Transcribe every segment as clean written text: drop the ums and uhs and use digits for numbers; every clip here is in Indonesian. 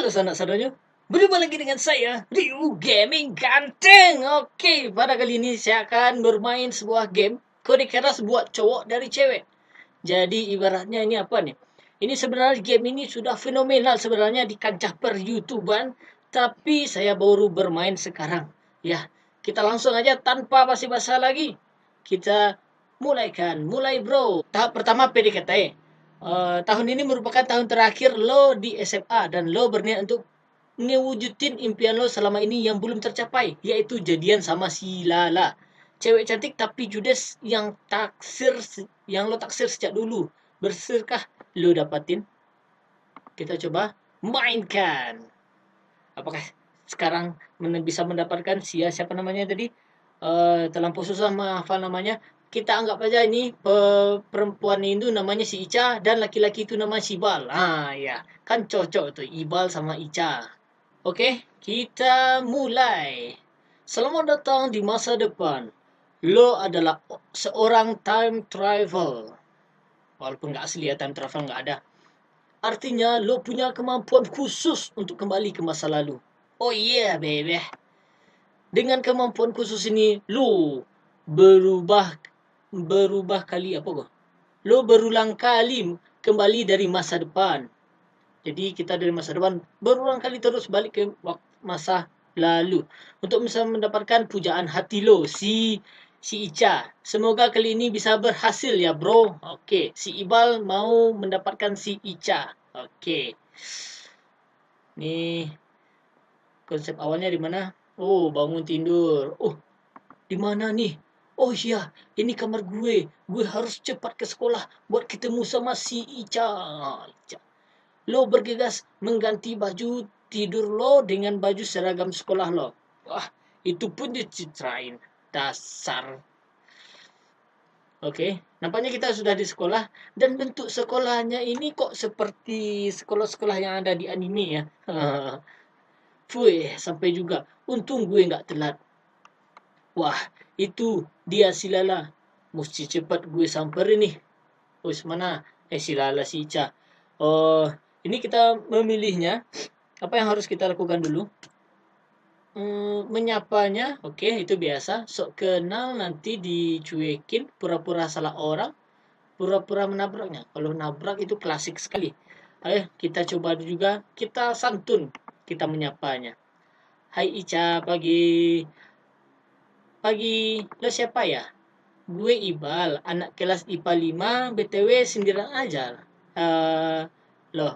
Halo sanak-saudaranya, berjumpa lagi dengan saya, Ryu Gaming Ganteng. Oke, pada kali ini saya akan bermain sebuah game kode keras buat cowok dari cewek. Jadi ibaratnya ini apa nih? Ini sebenarnya game ini sudah fenomenal sebenarnya di kancah per-YouTuban, tapi saya baru bermain sekarang. Ya, kita langsung aja tanpa basa-basi lagi. Kita mulai bro. Tahap pertama PDKT. Tahun ini merupakan tahun terakhir lo di SMA dan lo berniat untuk ngewujudin impian lo selama ini yang belum tercapai, yaitu jadian sama si Lala. Cewek cantik tapi judes yang lo taksir sejak dulu. Berserkah lo dapatin? Kita coba mainkan. Apakah sekarang bisa mendapatkan siapa namanya tadi? Terlampau susah menghafal namanya. Kita anggap aja ini perempuan itu namanya si Ica dan laki-laki itu namanya si Ibal. Ya, kan cocok tuh Ibal sama Ica. Oke, kita mulai. Selamat datang di masa depan. Lo adalah seorang time travel. Walaupun nggak asli ya, time travel nggak ada. Artinya lo punya kemampuan khusus untuk kembali ke masa lalu. Oh yeah, baby. Dengan kemampuan khusus ini, lo berubah berubah kali apa kok? Lo berulang kali kembali dari masa depan. Jadi kita dari masa depan berulang kali terus balik ke masa lalu untuk bisa mendapatkan pujaan hati lo, si Ica. Semoga kali ini bisa berhasil ya, bro. Oke, si Ibal mau mendapatkan si Ica. Oke. Nih konsep awalnya di mana? Oh, bangun tidur. Oh, di mana nih? Oh iya, ini kamar gue. Gue harus cepat ke sekolah buat ketemu sama si Ica. Ica. Lo bergegas mengganti baju tidur lo dengan baju seragam sekolah lo. Wah, itu pun dicitrain. Dasar. Oke, nampaknya kita sudah di sekolah dan bentuk sekolahnya ini kok seperti sekolah-sekolah yang ada di anime ya. Fuh, sampai juga. Untung gue nggak telat. Wah, itu dia si Lala. Mesti cepat gue samperin nih. Wis mana? Si Lala si Ica. Oh, ini kita memilihnya. Apa yang harus kita lakukan dulu? Menyapanya, oke, itu biasa. Sok kenal nanti dicuekin, pura-pura salah orang, pura-pura menabraknya. Kalau nabrak itu klasik sekali. Ayo, kita coba juga. Kita santun, kita menyapanya. Hai Ica, pagi. Pagi, lo siapa ya? Gue Ibal, anak kelas IPA 5, BTW sindiran aja. Loh,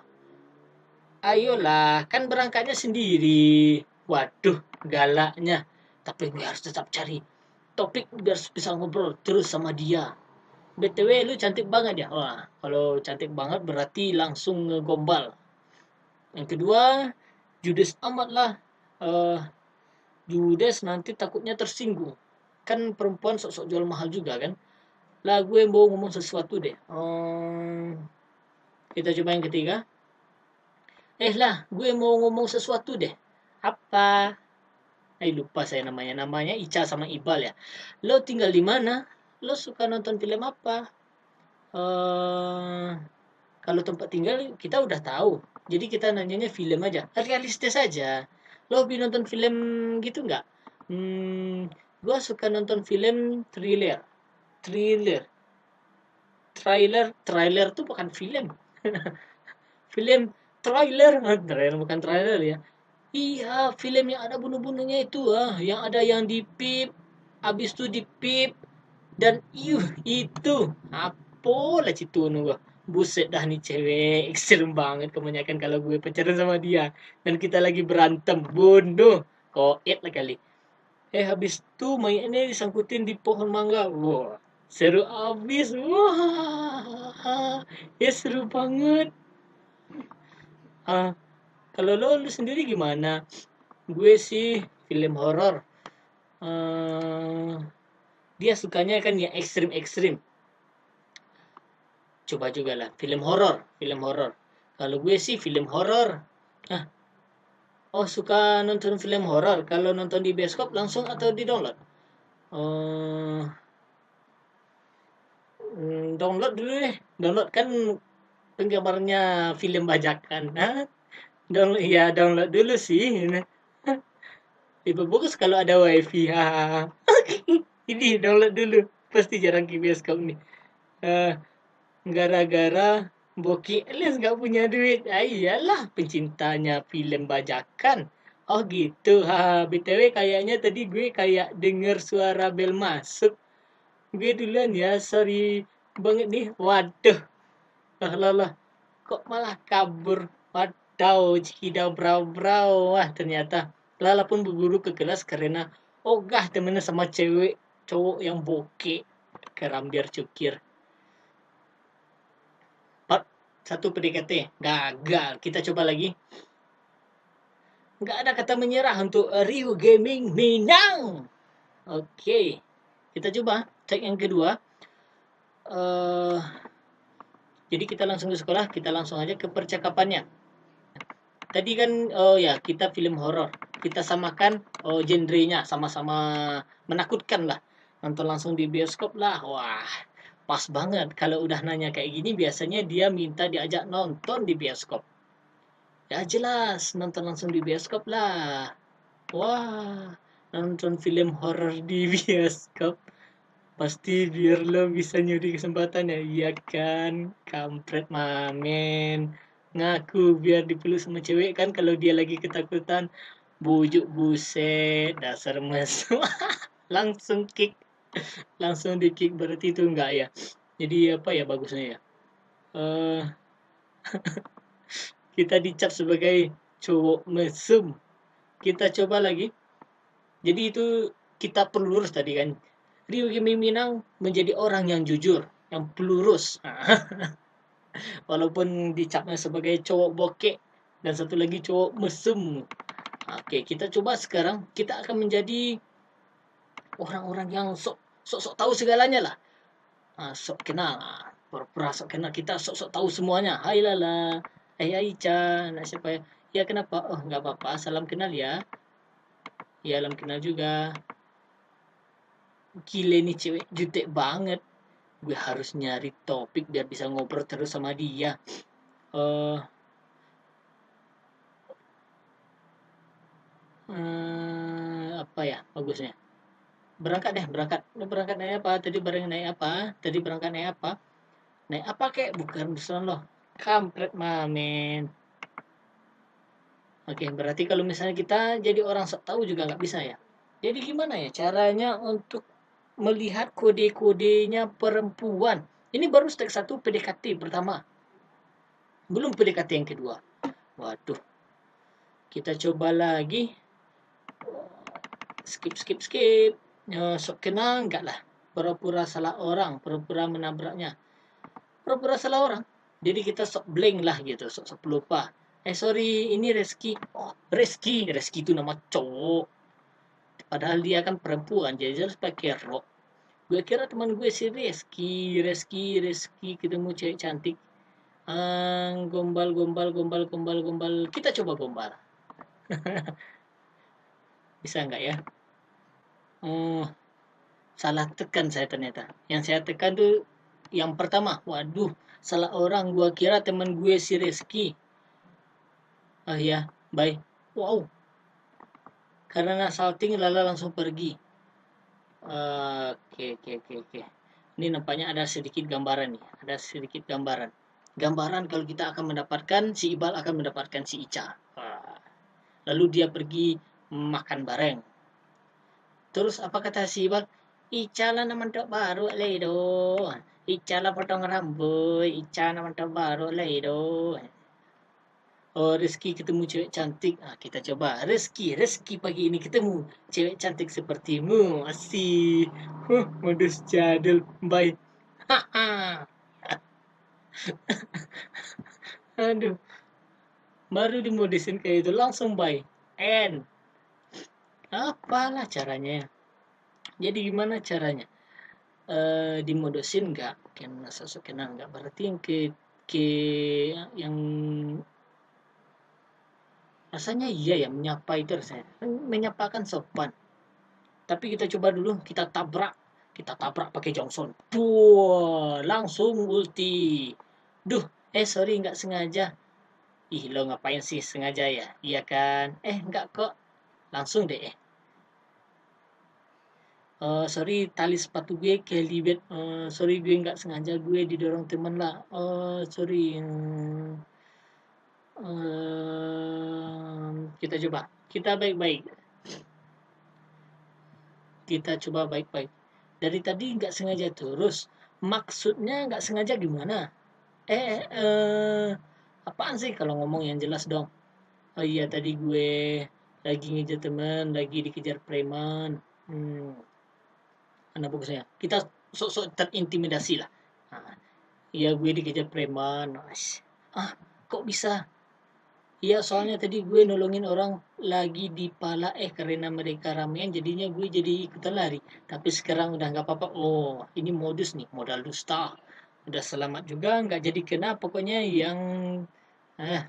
ayolah, kan berangkatnya sendiri. Waduh, galaknya. Tapi gue harus tetap cari topik biar bisa ngobrol terus sama dia. BTW lu cantik banget ya. Wah, kalau cantik banget berarti langsung ngegombal. Yang kedua, judes amat lah. Eh, judes nanti takutnya tersinggung. Kan perempuan sok-sok jual mahal juga kan. Lah gue mau ngomong sesuatu deh. Kita coba yang ketiga. Gue mau ngomong sesuatu deh. Apa? Lupa saya namanya. Namanya Ica sama Ibal ya. Lo tinggal di mana? Lo suka nonton film apa? Eh, Kalau tempat tinggal kita udah tahu. Jadi kita nanyanya film aja. Realistis aja. Lo hobi nonton film gitu nggak? Gue suka nonton film thriller. Thriller. Trailer tuh bukan film. Film trailer. Trailer bukan trailer ya. Iya, film yang ada bunuh-bunuhnya itu yang ada yang dipip, habis itu dipip dan itu apalah citu gua. Buset dah nih cewek ekstrem banget kebanyakan kalau gue pacaran sama dia dan kita lagi berantem bodoh koet lah kali. Habis itu mainnya disangkutin di pohon mangga. Wah, seru abis. Wah, ya seru banget. Ah, Kalau lu sendiri gimana? Gue sih film horor. Eh, Dia sukanya kan yang ekstrim-ekstrim. Coba juga lah film horor, film horor. Kalau gue sih film horor. Ah, suka nonton film horor. Kalau nonton di bioskop langsung atau di download? Eh, Download dulu deh. Download kan penggemarnya film bajakan. Download dulu sih. Lebih bagus kalau ada wifi. Ini download dulu. Pasti jarang ke bioskop nih. Eh, Gara-gara Boki Elis nggak punya duit. Ah iyalah, pencintanya film bajakan. Oh gitu. BTW kayaknya tadi gue kayak denger suara bel masuk. Gue duluan ya, sorry banget nih. Waduh, lah. Kok malah kabur. Wadaw, cikidau brau-brau. Wah, ternyata Lala pun berburu ke kelas karena ogah temennya sama cewek cowok yang bokeh. Kerambiar cukir. Part 1 PDKT. Gagal. Kita coba lagi. Nggak ada kata menyerah untuk Ryu Gaming Minang. Oke. Kita coba. Cek yang kedua. eh jadi kita langsung ke sekolah. Kita langsung aja ke percakapannya. Tadi kan, oh ya, kita film horor. Kita samakan genrenya. Sama-sama menakutkan lah. Nonton langsung di bioskop lah. Wah, pas banget. Kalau udah nanya kayak gini, biasanya dia minta diajak nonton di bioskop. Ya jelas, nonton langsung di bioskop lah. Wah, nonton film horor di bioskop. Pasti biar lo bisa nyuri kesempatan ya. Iya kan, kampret mamen. Ngaku biar dipeluk sama cewek kan kalau dia lagi ketakutan. Bujuk buset, dasar mesum. Langsung kick. Langsung di kick, berarti itu enggak ya. Jadi apa ya bagusnya ya. Eh kita dicap sebagai cowok mesum. Kita coba lagi. Jadi itu kita perlu lurus tadi kan. Rio Kimi Minang menjadi orang yang jujur, yang pelurus. Walaupun dicapnya sebagai cowok bokek dan satu lagi cowok mesum. Oke, kita coba sekarang kita akan menjadi orang-orang yang sok tahu segalanya lah. Sok kenal. Pura-pura sok kenal, kita sok tahu semuanya. Hai Lala. Hai Aicha. Nah, siapa ya? Ya kenapa? Oh, nggak apa-apa. Salam kenal ya. Ya, salam kenal juga. Gile nih cewek jutek banget. Gue harus nyari topik biar bisa ngobrol terus sama dia. eh Apa ya bagusnya? Berangkat. Lu berangkat naik apa? Tadi bareng naik apa? Tadi berangkat naik apa? Naik apa kek? Bukan berusaha loh. Kampret mamen. Oke, berarti kalau misalnya kita jadi orang sok tahu juga nggak bisa ya. Jadi gimana ya caranya untuk melihat kode-kodenya perempuan? Ini baru step 1 PDKT pertama. Belum PDKT yang kedua. Waduh, kita coba lagi. Skip. Sok kenal enggak lah. Pura-pura salah orang, pura-pura menabraknya. Pura-pura salah orang. Jadi kita sok blank lah gitu, sok pelupa. Sorry, ini Reski. Oh, Reski itu nama cowok. Padahal dia kan perempuan, jadi harus pakai rok. Gue kira teman gue si Reski ketemu cewek cantik. Gombal. Kita coba gombal. Bisa enggak ya? Oh, salah tekan saya ternyata. Yang saya tekan tuh yang pertama. Waduh, salah orang. Gua kira teman gue si Reski. Ah ya, bye. Wow, karena salting Lala langsung pergi. Oke. Ini nampaknya ada sedikit gambaran nih. Ada sedikit gambaran. Gambaran kalau kita akan mendapatkan si Ibal akan mendapatkan si Ica. Lalu dia pergi makan bareng. Terus apa kata si Ibal? Ica lah nama tok baru ledo. Ica lah potong rambut. Ica nama tok baru ledo. Oh, Rizky ketemu cewek cantik. Kita coba. Rizky pagi ini ketemu cewek cantik sepertimu. Asik. Modus jadul. Bye. Haha. Aduh, baru dimodesin kayak itu langsung bye. And apalah caranya? Jadi gimana caranya? Dimodosin nggak? Kena sosok kenal nggak? Berarti yang ke yang rasanya iya ya menyapa itu rasanya. Menyapa kan sopan. Tapi kita coba dulu, kita tabrak pakai Johnson. Langsung ulti. Duh, sorry nggak sengaja. Ih, lo ngapain sih sengaja ya? Iya kan? Enggak kok. Langsung deh. Sorry, tali sepatu gue kelibet. Sorry, gue nggak sengaja, gue didorong temen lah. Sorry. Kita coba. Kita baik-baik. Kita coba baik-baik. Dari tadi nggak sengaja terus. Maksudnya nggak sengaja gimana? Apaan sih kalau ngomong yang jelas dong? Oh iya, tadi gue lagi ngejar temen, lagi dikejar preman. Mana bagusnya? Kita sok-sok terintimidasi lah. Nah, iya, gue dikejar preman. Kok bisa? Iya, soalnya tadi gue nolongin orang lagi di pala, karena mereka ramean jadinya gue jadi ikutan lari. Tapi sekarang udah nggak apa-apa. Oh, ini modus nih, modal dusta. Udah selamat juga, nggak jadi kena pokoknya yang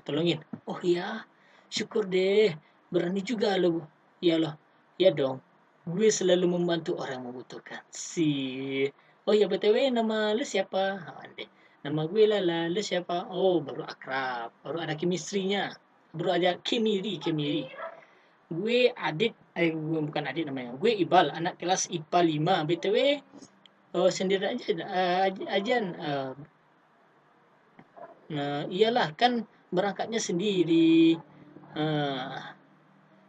tolongin. Oh iya, syukur deh. Berani juga lo. Iya loh. Iya dong. Gue selalu membantu orang yang membutuhkan. Oh ya, BTW, nama lu siapa? Deh. Nama gue Lala, lu siapa? Oh, baru akrab. Baru ada chemistry-nya. Baru aja kemiri. Gue gue bukan Adit namanya. Gue Ibal, anak kelas IPA 5. BTW, sendiri aja, ajan. Nah, iyalah kan berangkatnya sendiri.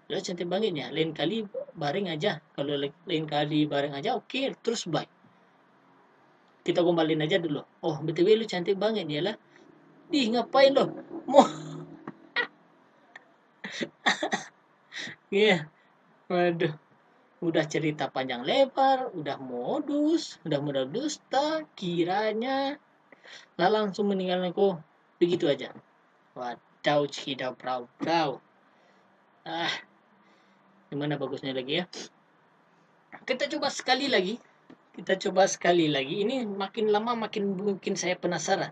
Lo cantik banget ya. Lain kali bareng aja. Kalau lain kali bareng aja, oke, terus bye. Kita gombalin aja dulu. Oh, BTW lu cantik banget ya lah. Ih, ngapain lo? Mau Iya. Waduh, udah cerita panjang lebar, udah modal dusta, kiranya lah langsung meninggalin aku begitu aja. Wadaw, cikidau, brau. Ah, gimana bagusnya lagi ya? Kita coba sekali lagi. Ini makin lama makin mungkin saya penasaran.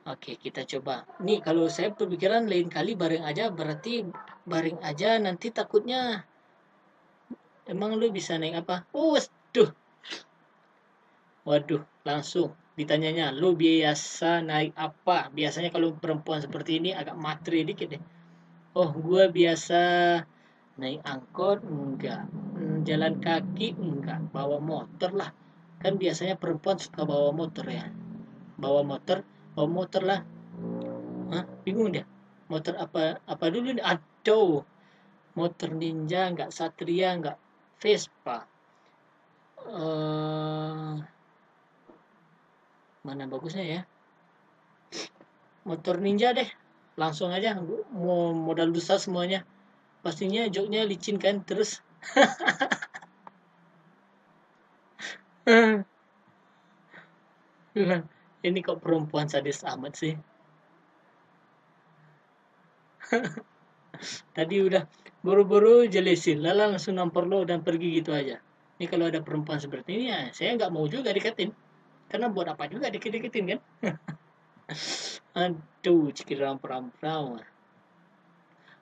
Oke, kita coba. Nih, kalau saya berpikiran lain kali bareng aja, berarti bareng aja nanti takutnya. Emang lu bisa naik apa? Waduh, langsung ditanyanya, lu biasa naik apa? Biasanya kalau perempuan seperti ini agak matre dikit deh. Oh, gue biasa naik angkot, enggak. Jalan kaki, enggak. Bawa motor lah. Kan biasanya perempuan suka bawa motor ya. Bawa motor lah. Hah? Bingung dia. Motor apa dulu nih? Aduh, motor Ninja, enggak Satria, enggak Vespa. Mana bagusnya ya? Motor Ninja deh. Langsung aja, mau modal besar semuanya. Pastinya joknya licin kan, terus ini kok perempuan sadis amat sih. Tadi udah buru-buru jelesin, lala langsung nampar lo dan pergi gitu aja. Ini kalau ada perempuan seperti ini ya, saya nggak mau juga deketin. Karena buat apa juga deket-deketin kan? Aduh, cikiram pram-pram.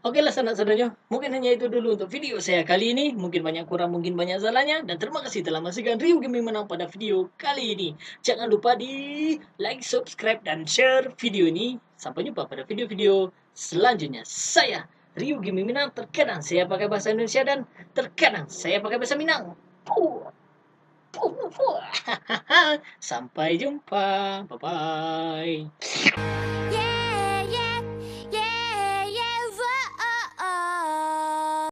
Oke lah sanak-saudara, mungkin hanya itu dulu untuk video saya kali ini. Mungkin banyak kurang, mungkin banyak salahnya. Dan terima kasih telah menyaksikan Ryu Gaming Menang pada video kali ini. Jangan lupa di like, subscribe, dan share video ini. Sampai jumpa pada video-video selanjutnya. Saya Ryu Gaming Minang. Terkadang saya pakai bahasa Indonesia dan terkadang saya pakai bahasa Minang. Sampai jumpa. Bye-bye.